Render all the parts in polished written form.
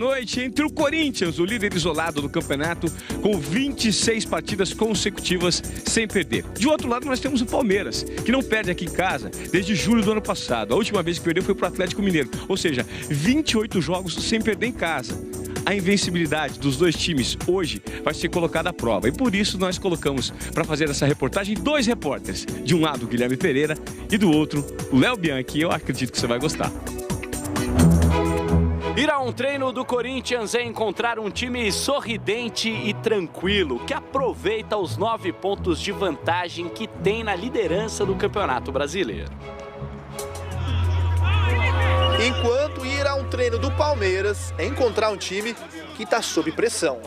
Noite entre o Corinthians, o líder isolado do campeonato, com 26 partidas consecutivas sem perder. De outro lado, nós temos o Palmeiras, que não perde aqui em casa desde julho do ano passado. A última vez que perdeu foi para o Atlético Mineiro, ou seja, 28 jogos sem perder em casa. A invencibilidade dos dois times hoje vai ser colocada à prova e por isso nós colocamos para fazer essa reportagem dois repórteres. De um lado, o Guilherme Pereira e do outro, o Léo Bianchi. Eu acredito que você vai gostar. Ir a um treino do Corinthians é encontrar um time sorridente e tranquilo, que aproveita os 9 pontos de vantagem que tem na liderança do Campeonato Brasileiro. Enquanto ir a um treino do Palmeiras é encontrar um time que está sob pressão.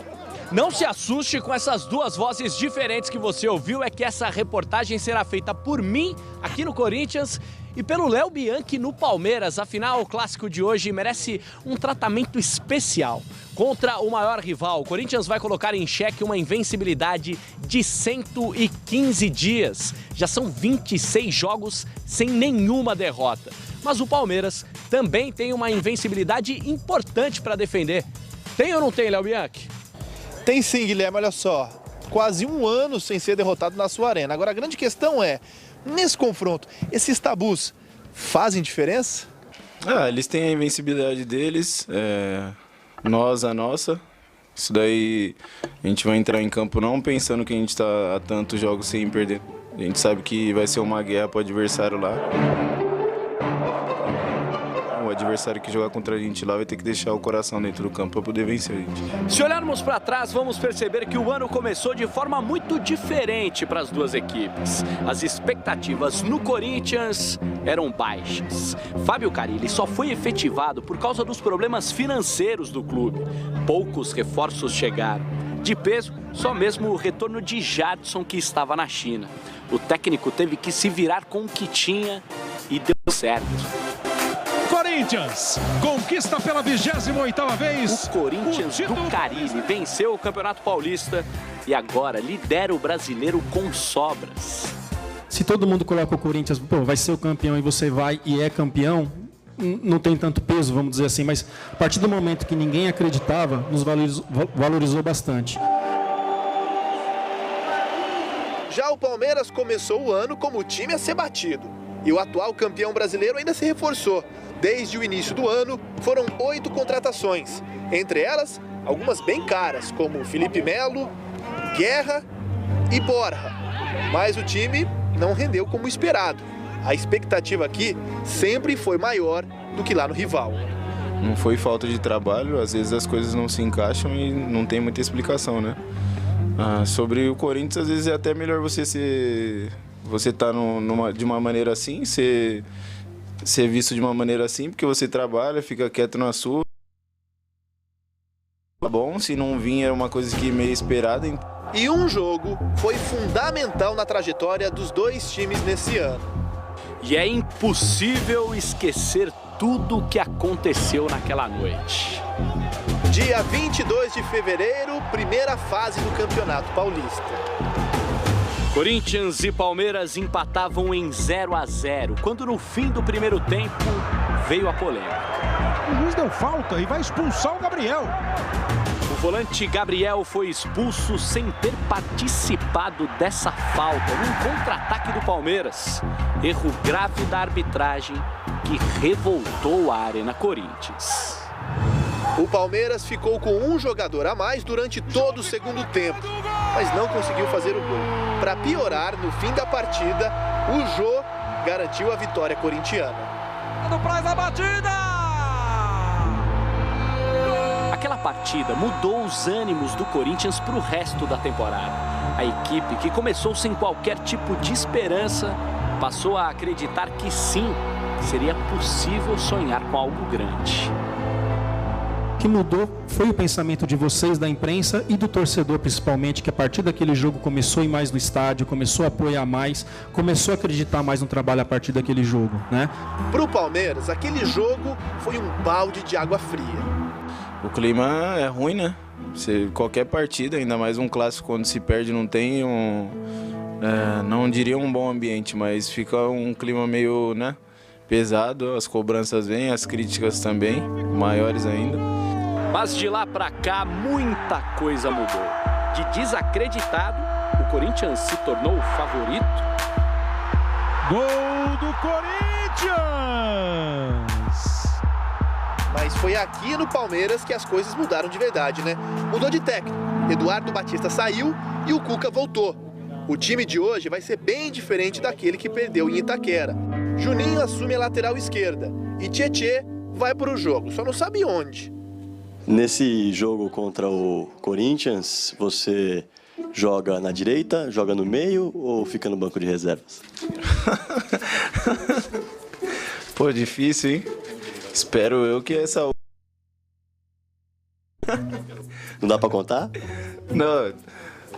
Não se assuste com essas duas vozes diferentes que você ouviu, é que essa reportagem será feita por mim aqui no Corinthians e pelo Léo Bianchi no Palmeiras. Afinal, o clássico de hoje merece um tratamento especial. Contra o maior rival, o Corinthians vai colocar em xeque uma invencibilidade de 115 dias. Já são 26 jogos sem nenhuma derrota. Mas o Palmeiras também tem uma invencibilidade importante para defender. Tem ou não tem, Léo Bianchi? Tem sim, Guilherme, olha só. Quase um ano sem ser derrotado na sua arena. Agora a grande questão é, nesse confronto, esses tabus fazem diferença? Eles têm a invencibilidade deles, nós a nossa. Isso daí a gente vai entrar em campo não pensando que a gente está há tantos jogos sem perder. A gente sabe que vai ser uma guerra para o adversário lá. O adversário que jogar contra a gente lá vai ter que deixar o coração dentro do campo para poder vencer a gente. Se olharmos para trás, vamos perceber que o ano começou de forma muito diferente para as duas equipes. As expectativas no Corinthians eram baixas. Fábio Carille só foi efetivado por causa dos problemas financeiros do clube. Poucos reforços chegaram. De peso, só mesmo o retorno de Jadson, que estava na China. O técnico teve que se virar com o que tinha e deu certo. Corinthians conquista pela 28ª vez. O Corinthians do Carille venceu o Campeonato Paulista e agora lidera o brasileiro com sobras. Se todo mundo coloca o Corinthians, vai ser o campeão e você vai e é campeão, não tem tanto peso, vamos dizer assim, mas a partir do momento que ninguém acreditava, nos valorizou bastante. Já o Palmeiras começou o ano como o time a ser batido. E o atual campeão brasileiro ainda se reforçou. Desde o início do ano, foram 8 contratações. Entre elas, algumas bem caras, como Felipe Melo, Guerra e Borja. Mas o time não rendeu como esperado. A expectativa aqui sempre foi maior do que lá no rival. Não foi falta de trabalho, às vezes as coisas não se encaixam e não tem muita explicação, né? Sobre o Corinthians, às vezes é até melhor você tá de uma maneira assim, ser visto de uma maneira assim, porque você trabalha, fica quieto na sua. Tá bom, se não vir é uma coisa que meio esperada. E um jogo foi fundamental na trajetória dos dois times nesse ano. E é impossível esquecer tudo o que aconteceu naquela noite. Dia 22 de fevereiro, primeira fase do Campeonato Paulista. Corinthians e Palmeiras empatavam em 0-0, quando no fim do primeiro tempo veio a polêmica. O juiz deu falta e vai expulsar o Gabriel. O volante Gabriel foi expulso sem ter participado dessa falta, num contra-ataque do Palmeiras. Erro grave da arbitragem que revoltou a Arena Corinthians. O Palmeiras ficou com um jogador a mais durante todo o segundo tempo, mas não conseguiu fazer o gol. Para piorar, no fim da partida, o Jô garantiu a vitória corintiana. Traz a batida! Aquela partida mudou os ânimos do Corinthians para o resto da temporada. A equipe, que começou sem qualquer tipo de esperança, passou a acreditar que sim, seria possível sonhar com algo grande. O que mudou foi o pensamento de vocês, da imprensa e do torcedor principalmente, que a partir daquele jogo começou a ir mais no estádio, começou a apoiar mais, começou a acreditar mais no trabalho a partir daquele jogo, né? Para o Palmeiras, aquele jogo foi um balde de água fria. O clima é ruim, né? Qualquer partida, ainda mais um clássico, quando se perde, não tem não diria um bom ambiente, mas fica um clima meio, pesado, as cobranças vêm, as críticas também, maiores ainda. Mas de lá pra cá, muita coisa mudou. De desacreditado, o Corinthians se tornou o favorito. Gol do Corinthians! Mas foi aqui no Palmeiras que as coisas mudaram de verdade, né? Mudou de técnico. Eduardo Batista saiu e o Cuca voltou. O time de hoje vai ser bem diferente daquele que perdeu em Itaquera. Juninho assume a lateral esquerda e Tietê vai para o jogo, só não sabe onde. Nesse jogo contra o Corinthians, você joga na direita, joga no meio ou fica no banco de reservas? Pô, difícil, hein? Espero eu que essa... Não dá pra contar? Não,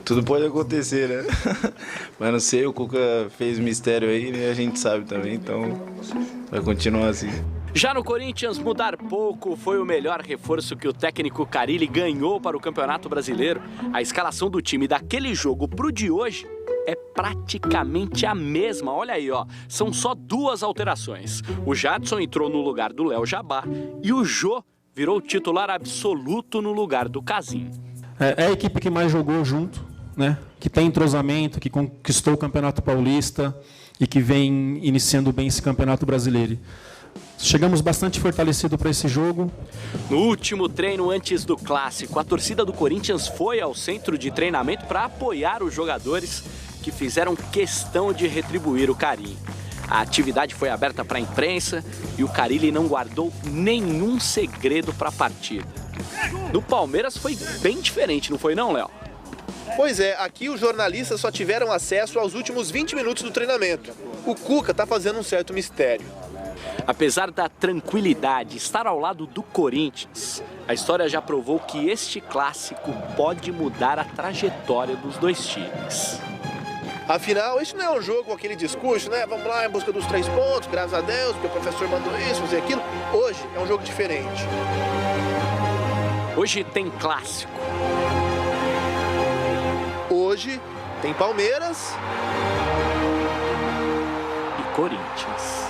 tudo pode acontecer, né? Mas não sei, o Cuca fez mistério aí, né? A gente sabe também, então vai continuar assim. Já no Corinthians, mudar pouco foi o melhor reforço que o técnico Carille ganhou para o Campeonato Brasileiro. A escalação do time daquele jogo pro de hoje é praticamente a mesma. Olha aí, ó, são só 2 alterações. O Jadson entrou no lugar do Léo Jabá e o Jô virou titular absoluto no lugar do Casim. É a equipe que mais jogou junto, né? Que tem entrosamento, que conquistou o Campeonato Paulista e que vem iniciando bem esse Campeonato Brasileiro. Chegamos bastante fortalecidos para esse jogo. No último treino antes do Clássico, a torcida do Corinthians foi ao centro de treinamento para apoiar os jogadores que fizeram questão de retribuir o carinho. A atividade foi aberta para a imprensa e o Carille não guardou nenhum segredo para a partida. No Palmeiras foi bem diferente, não foi não, Léo? Pois é, aqui os jornalistas só tiveram acesso aos últimos 20 minutos do treinamento. O Cuca tá fazendo um certo mistério. Apesar da tranquilidade, estar ao lado do Corinthians, a história já provou que este clássico pode mudar a trajetória dos dois times. Afinal, isso não é um jogo com aquele discurso, né? Vamos lá em busca dos 3 pontos, graças a Deus, porque o professor mandou isso, fazer aquilo. Hoje é um jogo diferente. Hoje tem clássico. Hoje tem Palmeiras e Corinthians.